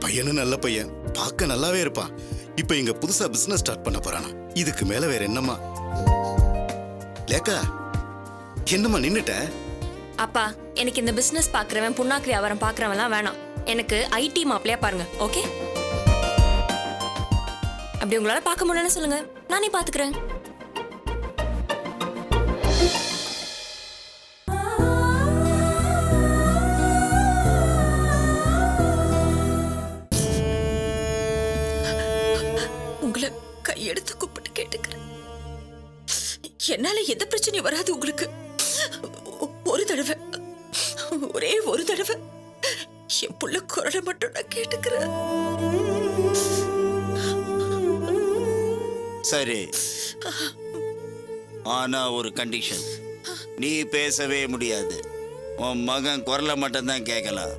பையனும் நல்ல பையன், பார்க்க நல்லாவே இருப்பான். இப்ப இங்க புதுசா பிசினஸ் ஸ்டார்ட் பண்ண போறானா? இதுக்கு மேல வேற என்னம்மா? லேக்கா, என்னம்மா நின்னுட்ட? அப்பா, எனக்கு இந்த பிசினஸ் பாக்குறவன் புண்ணாக்கு வியாபாரம் பாக்குறவன்லாம் வேணாம். எனக்கு ஐடி மாப்பிளையா பாருங்க, ஓகே? அப்படி உங்களால பார்க்க முடியலன்னு சொல்லுங்க, நானே பாத்துக்கிறேன். உங்களை கையெடுத்து கூப்பிட்டு கேட்டுக்கிறேன். என்னால எந்த பிரச்சனையும் வராது உங்களுக்கு. ஒரு தடவை, ஒரே ஒரு தடவை என் புள்ள குரலை மட்டும் நான் கேட்டுக்கிறேன். சரி, ஆனா ஒரு கண்டிஷன். நீ பேசவே முடியாது. உன் மகன் குரலை மட்டும்தான் கேட்கலாம்.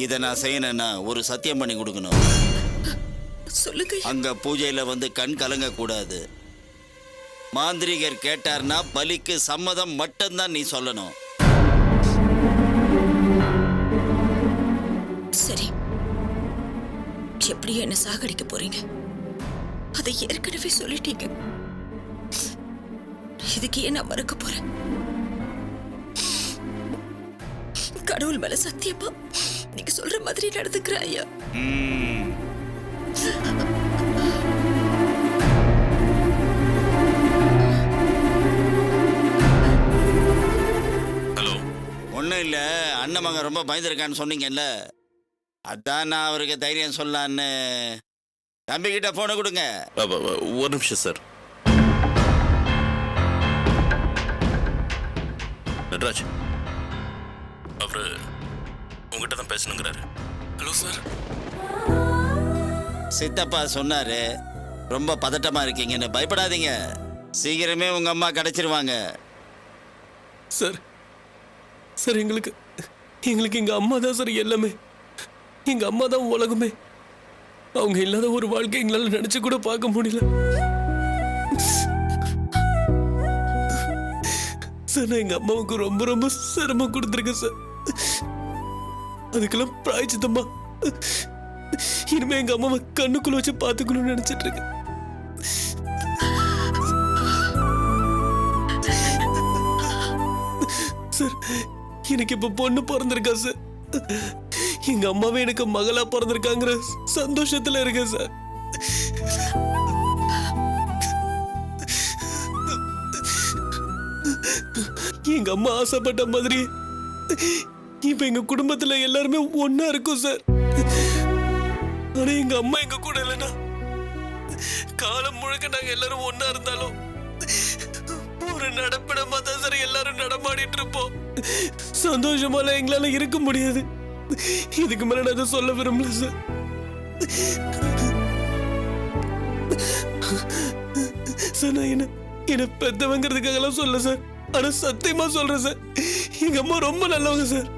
இதை நான் செய்யணும்னா ஒரு சத்தியம் பண்ணி கொடுக்கணும். சொல்லுங்க. அங்க பூஜையில வந்து கண் கலங்க கூடாது. மாந்திரிகர் கேட்டார்னா பலிக்கு சம்மதம் மட்டும்தான் நீ சொல்லணும். சரி, எப்படியும் என்ன சாகடிக்க போறீங்க, அதை ஏற்கனவே சொல்லிட்டீங்க. இதுக்கு ஏன் நான் மறக்க போறேன்? கடவுள் மேல சத்தியமா நீங்க சொல்ற மாதிரி நடந்துக்கிறேன் ஐயா. ஹலோ. ஒன்றும் இல்லை, அண்ணன் மகன் ரொம்ப பயந்துருக்கான்னு சொன்னீங்கல்ல, அதான் நான் அவருக்கு தைரியம் சொல்லலான்னு. தம்பிக்கிட்ட போனை கொடுங்க. ஒரு நிமிஷம் சார். நடராஜ், அவரு உங்ககிட்ட தான் பேசணுங்கிறாரு. Hello sir. சித்தப்பா சொன்னாரு ரொம்ப பதட்டமா இருக்கீங்கன்னு. பயப்படாதீங்க, சீக்கிரமே உங்க அம்மா கிடைச்சிருவாங்க. சார் சார் எங்களுக்கு எங்க அம்மா தான் சார் எல்லாமே. எங்க அம்மா தான் உலகமே. அவங்க இல்லாத ஒரு வாழ்க்கை எங்களால நினைச்சு கூட பார்க்க முடியல சார். நான் எங்க அம்மாவுக்கு ரொம்ப ரொம்ப சிரமம் கொடுத்துருக்கேன் சார். அதுக்கெல்லாம் பிராய்ச்சித்தம்மா இனிமே எங்க அம்மாவை கண்ணுக்குள்ள வச்சு பார்த்துக்கணும்னு நினைச்சிட்டு இருக்கேன் சார். எனக்கு இப்ப பொண்ணு பிறந்திருக்கா சார். எங்க அம்மாவே எனக்கு மகளா பிறந்திருக்காங்கிற சந்தோஷத்துல இருக்கேன் சார். எங்க அம்மா ஆசைப்பட்ட மாதிரி இப்ப எங்க குடும்பத்துல எல்லாருமே ஒன்னா இருக்கும் சார். ஆனா எங்க அம்மா எங்க கூட இல்லைன்னா காலம் முழுக்க நாங்க எல்லாரும் ஒன்னா இருந்தாலும் ஒரு நடப்பிடமா தான் சார் எல்லாரும் நடமாடிட்டு இருப்போம். சந்தோஷமால எங்களால இருக்க முடியாது. இதுக்கு மேல நான் அதை சொல்ல விரும்பல சார். சார் நான் என்ன பெத்தவங்கிறதுக்காகலாம் சொல்ல சார். ஆனா சத்தியமா சொல்றேன் சார், எங்க அம்மா ரொம்ப நல்லவங்க சார்.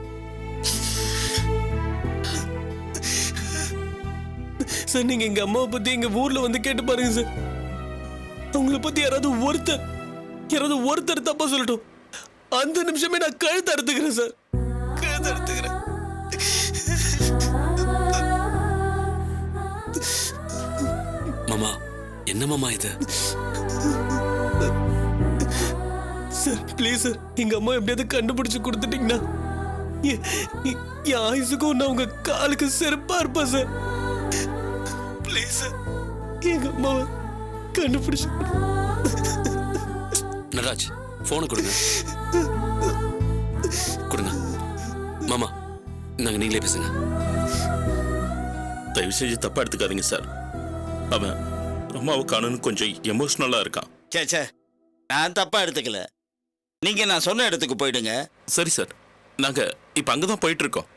சார் நீங்க எங்க அம்மாவை பத்தி எங்க ஊர்ல வந்து கேட்டு பாருங்க சார். அவங்கள பத்தி யாராவது ஒருத்தர் தப்பா சொல்லட்டும், அந்த நிமிஷமே நான் கழுத்து அறுத்துக்கிறேன் சார். கழுத்து அறுத்துக்கிறேன். மாமா, என்ன மாமா இது? சார் ப்ளீஸ் சார், எங்க அம்மா எப்படியாவது கண்டுபிடிச்சு கொடுத்துட்டீங்கன்னா என் ஆயுசுக்கும் நான் உங்க காலுக்கு செருப்பா இருப்பேன் சார். ப்ளீஸ் சார், எங்க அம்மாவை கண்டுபிடிச்சு. நடராஜ், போனை கொடுங்க. கொடுங்க மாமா, நாங்க நீங்களே பேசுங்க. தயவு செஞ்சு தப்பா எடுத்துக்காதீங்க சார். அவன் அம்மாவை காணன்னு கொஞ்சம் எமோஷனலா இருக்கான். சே, நான் தப்பா எடுத்துக்கல. நீங்க நான் சொன்ன இடத்துக்கு போயிடுங்க. சரி சார், நாங்க இப்ப அங்கதான் போயிட்டு இருக்கோம்.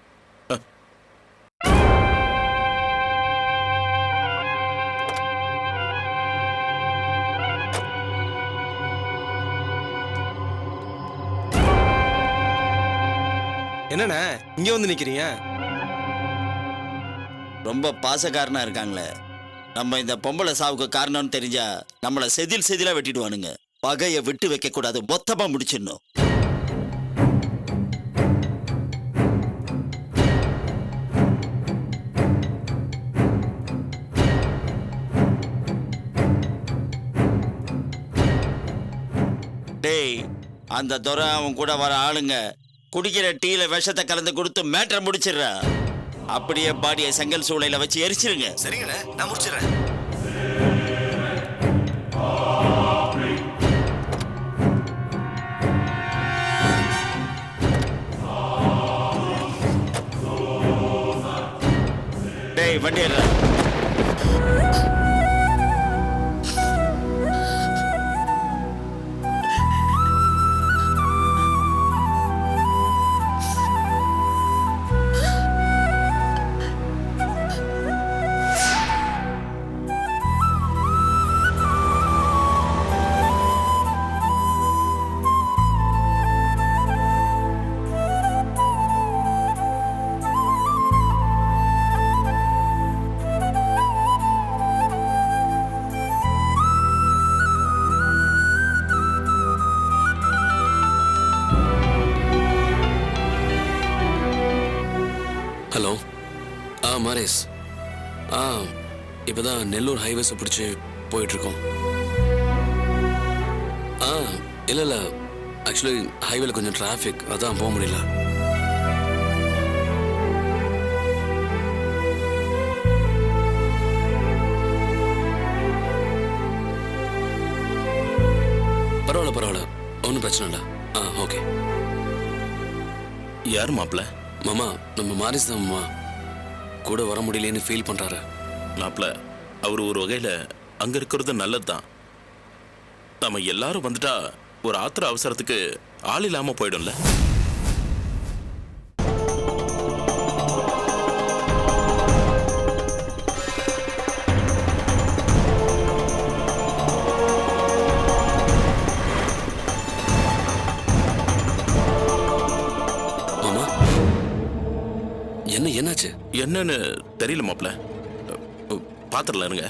என்னண்ணா இங்க வந்து நிக்கிறீங்க? ரொம்ப பாசக்காரனா இருக்காங்களே, நம்ம இந்த பொம்பளை சாவுக்கு காரணம்னு தெரிஞ்சா நம்மளை செதிலா வெட்டிடுவானுங்க. பகையை விட்டு வைக்க கூடாது, மொத்தமா முடிச்சிடணும். டேய், அந்த துரை அவன் கூட வர ஆளுங்க குடிக்கிற டீல விஷத்தை கலந்து கொடுத்து மேட்டரை முடிச்சிடுறா. அப்படியே பாடியை செங்கல் சூளையில வச்சு எரிச்சிருங்க. சரிங்கண்ணே, நான் முடிச்சிடுறேன். டேய், வண்டி ஏறுடா. ஹலோ. மாரேஸ். இப்போதான் நெல்லூர் ஹைவேஸை பிடிச்சி போயிட்டுருக்கோம். இல்லை ஆக்சுவலி ஹைவேல கொஞ்சம் டிராஃபிக், அதான் போக முடியல. பரவாயில்ல, ஒன்றும் பிரச்சனை இல்லை. ஓகே. யார் மாப்பிள்ள? மாமா, நம்ம மாரிஸ் தான் மாமா. கூட வர முடியலன்னு ஃபீல் பண்றாரு. மாப்பிள்ள, அவர் ஒரு வகையில அங்க இருக்கிறது நல்லதுதான். நம்ம எல்லாரும் வந்துட்டா ஒரு ஆத்திர அவசரத்துக்கு ஆள் இல்லாம போயிடும்ல. மாமா, என்னாச்சு? என்னன்னு தெரியல மாப்பிள்ள. பாத்திரல இருங்க.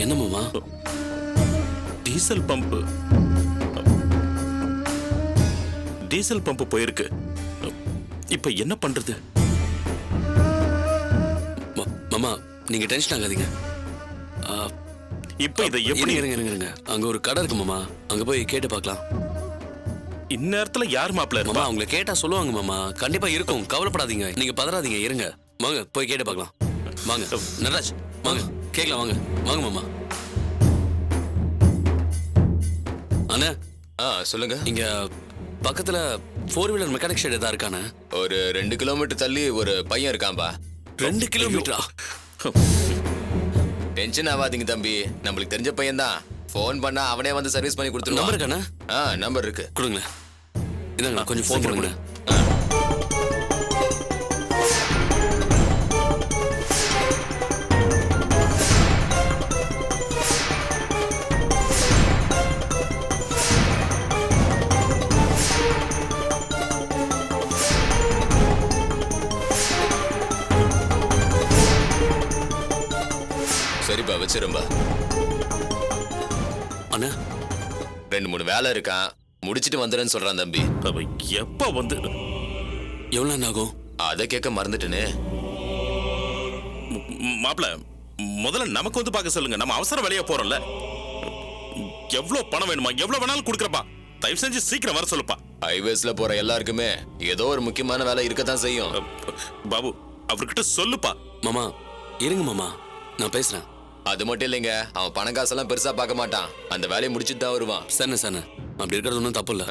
என்ன மாமா? டீசல் பம்ப் போயிருக்கு. இப்ப என்ன பண்றது? மாமா, நீங்க டென்ஷன் ஆகாதீங்க. இப்ப இதை எப்படி? இருங்க. அங்க ஒரு கடை இருக்கு மாமா, அங்க போய் கேட்டு பார்க்கலாம். இந்நேரத்துல யார் மாப்பிள்ள மாமா, இருப்பா? அவங்களை கேட்டா சொல்லுவாங்க மாமா. கண்டிப்பா இருக்கும், கவலைப்படாதீங்க. நீங்க பதறாதீங்க, இருங்க. வாங்க போய் கேட்டு பார்க்கலாம். வாங்க நடராஜ், வாங்க கேட்கலாம். வாங்க மாமா. அண்ணா. சொல்லுங்க. இங்க பக்கத்துல 4 வீலர் மெக்கானிக் ஷெட் ஏதா இருக்கானே? ஒரு 2 கிலோமீட்டர் தள்ளி ஒரு பையன் இருக்கான்பா. 2 கிலோமீட்டரா? டென்ஷன் ஆகாதீங்க தம்பி, நம்மளுக்கு தெரிஞ்ச பையன் தான். ஃபோன் பண்ணா அவனே வந்து சர்வீஸ் பண்ணி கொடுத்துருவான். நம்பர் இருக்கானே? நம்பர் இருக்கு. கொடுங்களேன். இதாங்க, கொஞ்சம் ஃபோன் பண்ணுங்க. சரிப்பா, வச்சிரும்பா. அண்ணா, 2-3 வேலை இருக்கான், முடிச்சிட்டு வந்துடுறேன்னு சொல்றான் தம்பி. அவ எப்ப வந்து? எவ்வளவு நேரம் ஆகும்? அதை கேட்க மறந்துட்டேனே. மாப்பிள்ள, முதல்ல நமக்கு வந்து பார்க்க சொல்லுங்க. நம்ம அவசர வேலையா போறோம்ல. எவ்வளவு பணம் வேணுமா? எவ்வளவு வேணாலும் கொடுக்குறப்பா. தயவு செஞ்சு சீக்கிரம் வர சொல்லுப்பா. ஹைவேஸ்ல போற எல்லாருக்குமே ஏதோ ஒரு முக்கியமான வேலை இருக்கத்தான் செய்யும். பாபு, அவர்கிட்ட சொல்லுப்பா. மாமா இருங்க மாமா, நான் பேசுறேன். அது மட்டும் இல்லைங்க, அவன் பணம் காசெல்லாம் பெருசா பார்க்க மாட்டான். அந்த வேலையை முடிச்சுட்டு தான் வருவான். சரிண்ணே, அப்படி இருக்கிறது ஒன்றும் தப்பு இல்லை.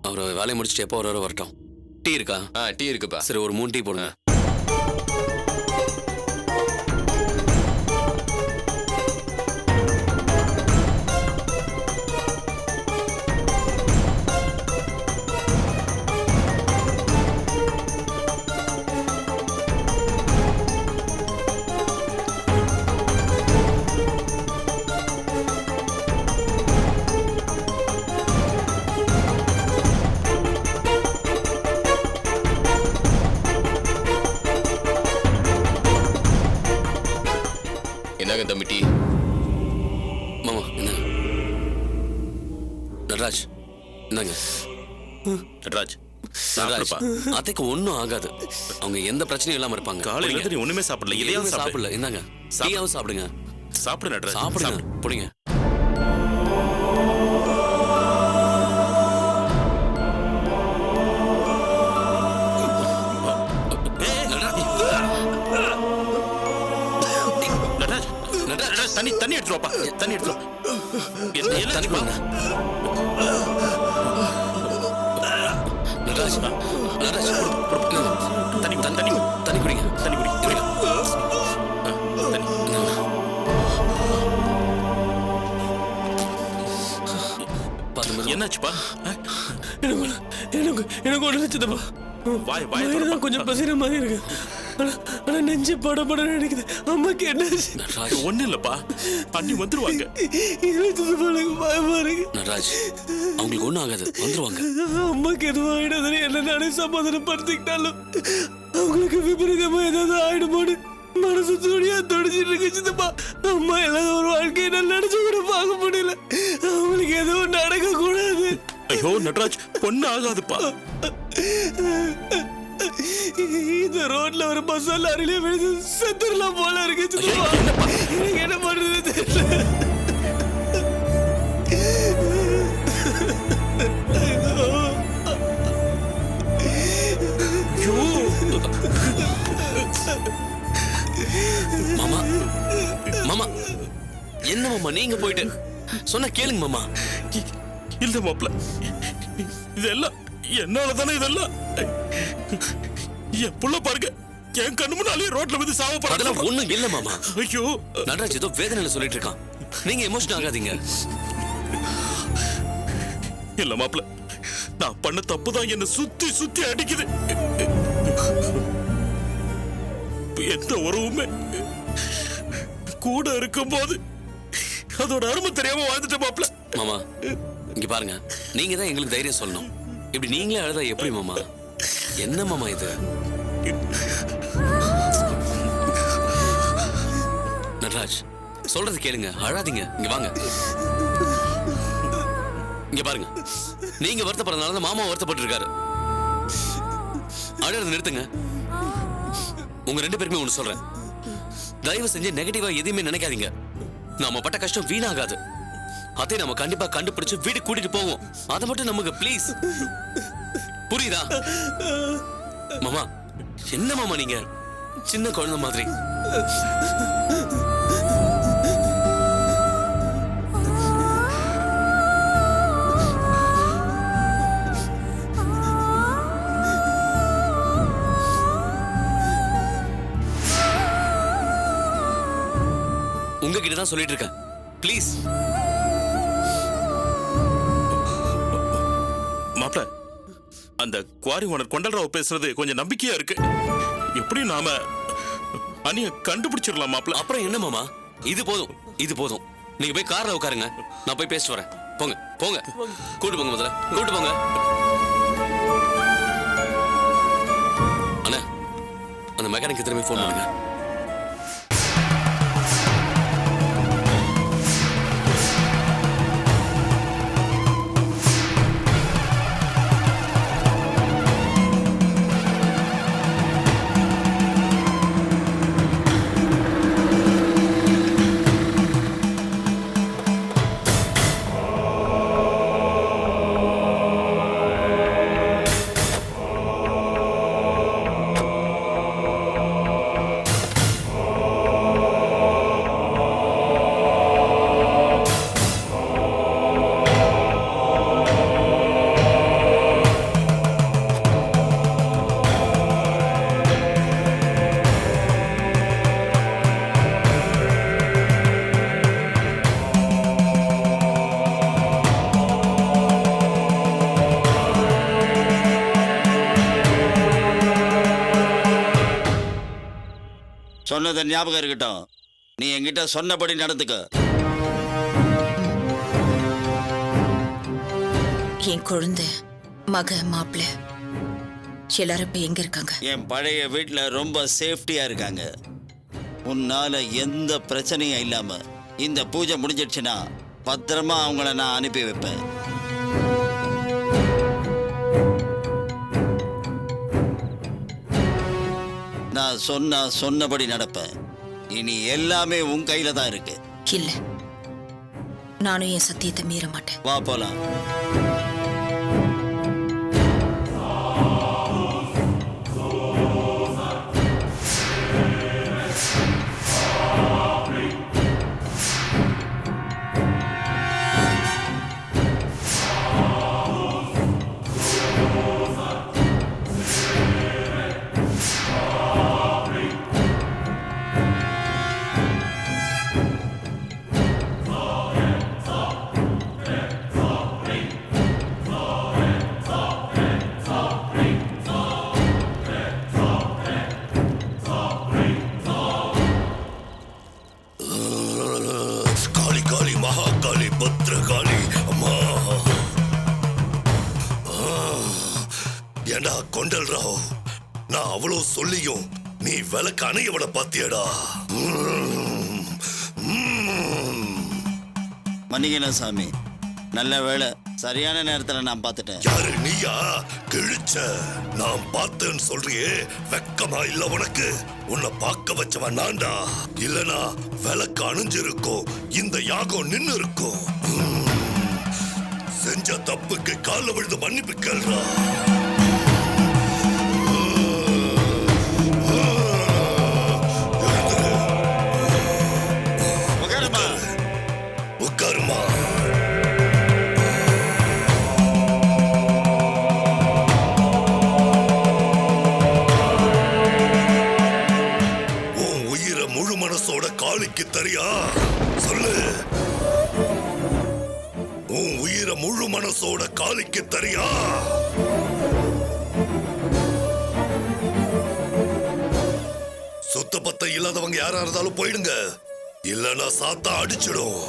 அவர் வேலையை முடிச்சுட்டு எப்போ வர வரட்டும். டீ இருக்கா? டீ இருக்குப்பா. சரி, ஒரு 3 டீ போடுங்க. நடராஜ் என்னங்க நடராஜ் நடராஜ் சாப்பிடுப்பா. அத்தைக்கு ஒன்றும் ஆகாது. அவங்க எந்த பிரச்சனையும் இல்லாம இருப்பாங்க. காலையில புடிங்க. இருந்து நீ ஒண்ணுமே சாப்பிடல. இதையாவது எதுவுமே சாப்பிடு. சாப்பிடல. இந்தாங்க டீயாவது சாப்பிடுங்க. சாப்பிடு நடராஜ். சாப்பிடுங்க புடிங்க. நடராஜ், நடராஜ், தண்ணி எடுத்துட்டு வாப்பா. தண்ணி எடுத்துட்டு வா. என்ன தண்ணி கொடுங்க. நடராஜ் நடராஜ் தண்ணி குடி, தண்ணி குடி. தண்ணி குடிங்க. தண்ணி குடி. குடிங்க. தண்ணி. பார்த்து என்னாச்சுப்பா? எனக்கு ஒன்று சித்தப்பா. வாய் வயிறு தான் கொஞ்சம் பசிற மாதிரி இருக்கு. ஆனா நெஞ்சு பட நினைக்குது. அம்மாக்கு என்னாச்சு? நடராஜ் ஒண்ணு இல்லப்பா, அண்ணி வந்துருவாங்க. இல்லை சித்தப்பா, எனக்கு பயமா இருக்கு. நடராஜ் அவங்களுக்கு ஒன்றும் ஆகாது, வந்துருவாங்க. அம்மாக்கு எதுவும் ஆயிடாதுன்னு என்ன நானே சமாதானப்படுத்திக்கிட்டாலும் அவங்களுக்கு விபரீதமா ஏதாவது ஆயிடுமோன்னு மனசு துணியா துடிச்சிட்டு இருக்கு சித்தப்பா. அம்மா இல்லாத ஒரு வாழ்க்கையை நான் நினைச்சு கூட பார்க்க முடியல. அவங்களுக்கு எதுவும் நடக்க கூடாது. ஐயோ நடராஜ், பொண்ணு ஆகாதுப்பா. இந்த ரோட்ல ஒரு பஸ் லாரியில விழுந்து செத்துடலாம் போல இருக்கு சித்தப்பா. எனக்கு என்ன பண்றது தெரியல. மாமா மாமா என்ன மாமா நீங்க போயிட்டு சொன்ன கேளுங்க மாமா. இல்ல மாப்ள, இதெல்லாம் என்னால தானே. இதெல்லாம் என் புள்ள பாருங்க, என் கண்ணு முன்னாலே ரோட்ல வந்து சாவ போறாங்க. அதெல்லாம் ஒண்ணும் இல்ல மாமா. ஐயோ நடராஜ் ஏதோ வேதனையில சொல்லிட்டு இருக்கான். நீங்க எமோஷன் ஆகாதீங்க. இல்ல மாப்ள, நான் பண்ண தப்புதான் என்ன சுத்தி சுத்தி அடிக்குது. எந்த உறவுமே கூட இருக்கும்போது அதோட அருமை தெரியாம வாழ்ந்துட்ட மாப்ள. மாமா இங்க பாருங்க, நீங்க தான் எங்களுக்கு தைரியம் சொல்லணும். இப்படி நீங்களே அழுதா எப்படி மாமா? என்ன மாமா இது? நடராஜ் சொல்றது கேளுங்க, அழாதீங்க. இங்க வாங்க, இங்க பாருங்க. நீங்க வருத்தப்படுறதுனால தான் மாமா வருத்தப்பட்டு இருக்காரு. அழறத நிறுத்துங்க. உங்க ரெண்டு பேருமே ஒண்ணு சொல்றேன், தயவு செஞ்சு நெகட்டிவா எதையுமே நினைக்காதீங்க. நாம பட்ட கஷ்டம் வீணாகாது. அதை நம்ம கண்டிப்பா கண்டுபிடிச்சு வீடு கூட்டிட்டு போவோம். அதை மட்டும் நமக்கு ப்ளீஸ், புரியுதா? மாமா என்ன மாமா நீங்க சின்ன குழந்தை மாதிரி. உங்ககிட்ட தான் சொல்லிட்டு இருக்கேன், ப்ளீஸ். மாப்ள, அந்த குவாரி ஓனர் கொண்டல்ராவ் பேசுறது கொஞ்சம் நம்பிக்கையா இருக்கு. எப்படியும் நாம அண்ணிய கண்டுபிடிச்சிடலாம் மாப்ள. அப்புறம் என்ன மாமா, இது போதும், இது போதும். நீங்க போய் கார்ல உட்காருங்க, நான் போய் பேசிட்டு வரேன். போங்க போங்க, கூட்டு போங்க, முதல்ல கூட்டு போங்க. அண்ணா, அந்த மெக்கானிக்கு திரும்பி ஃபோன் பண்ணுங்க. சொன்னதை ஞாபகம் இருக்கட்டும். நீ என்கிட்ட சொன்னபடி நடந்துக்க. என் குழந்தை, மக, மாப்பிள்ள எல்லாரும் இப்ப எங்க இருக்காங்க? என் பழைய வீட்டில் ரொம்ப சேஃப்டியா இருக்காங்க. உன்னால எந்த பிரச்சனையும் இல்லாம இந்த பூஜை முடிஞ்சிடுச்சுன்னா பத்திரமா அவங்கள நான் அனுப்பி வைப்பேன். நான் சொன்னபடி நடப்பேன். இனி எல்லாமே உன் கையில தான் இருக்கு. இல்ல, நானும் என் சத்தியத்தை மீற மாட்டேன். வா போலாம். காளி காளி மகா காளி பத்ர காளி அம்மா. ஏண்டா கொண்டல் ராவ், நான் அவ்வளவு சொல்லியும் நீ விளக்கு அணையவட பாத்தியடா. மன்னிக்கணும் சாமி, நல்ல வேளை சரியான நேரத்துல நான் பார்த்துட்டேன். யாரு நீயா கிழிச்ச? நான் பார்த்தேன்னு சொல்றியே, வெக்கமா இல்ல உனக்கு? உன்னை பார்க்க வச்சவன் நான்டா. இல்லனா விளக்கு அணிஞ்சிருக்கும், இந்த யாகம் நின்னு இருக்கும். செஞ்ச தப்புக்கு கால விழுந்து மன்னிப்பு கேள்றா. உட்காருமா. முழு மனசோட காளிக்கு தரியா? சொல்லு. உன் உயிரை முழு மனசோட காளிக்கு தரியா? சுத்த பத்த இல்லாதவங்க யாரா இருந்தாலும் போயிடுங்க, இல்லனா சாத்தா அடிச்சிடும்.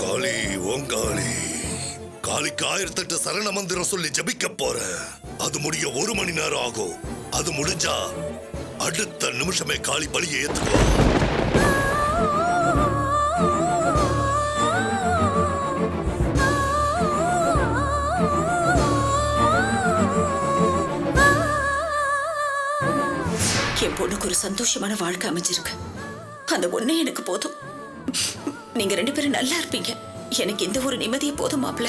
காளி ஓங்காளி. காளிக்கு 1008 சரண மந்திரம் சொல்லி ஜபிக்க போற. அது முடிய 1 மணி நேரம் ஆகும். அது முடிஞ்சா அடுத்த நிமிஷமே காளி பலியை ஏத்துக்குவா. என் பொண்ணுக்கு ஒரு சந்தோஷமான வாழ்க்கை அமைஞ்சிருக்கு. அந்த ஒண்ணே எனக்கு போதும். நீங்க 2 பேரும் நல்லா இருப்பீங்க. எனக்கு எந்த ஒரு நிம்மதியே போதும் மாப்ள.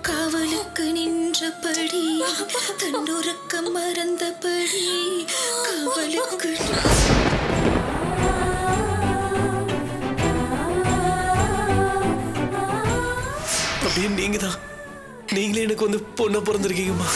காவலுக்கு நின்றபடி, தன்னுறக்கம் மறந்தபடி, காவலுக்கு. அப்படியே நீங்களே எனக்கு வந்து பொண்ணா பிறந்திருக்கீங்கம்மா.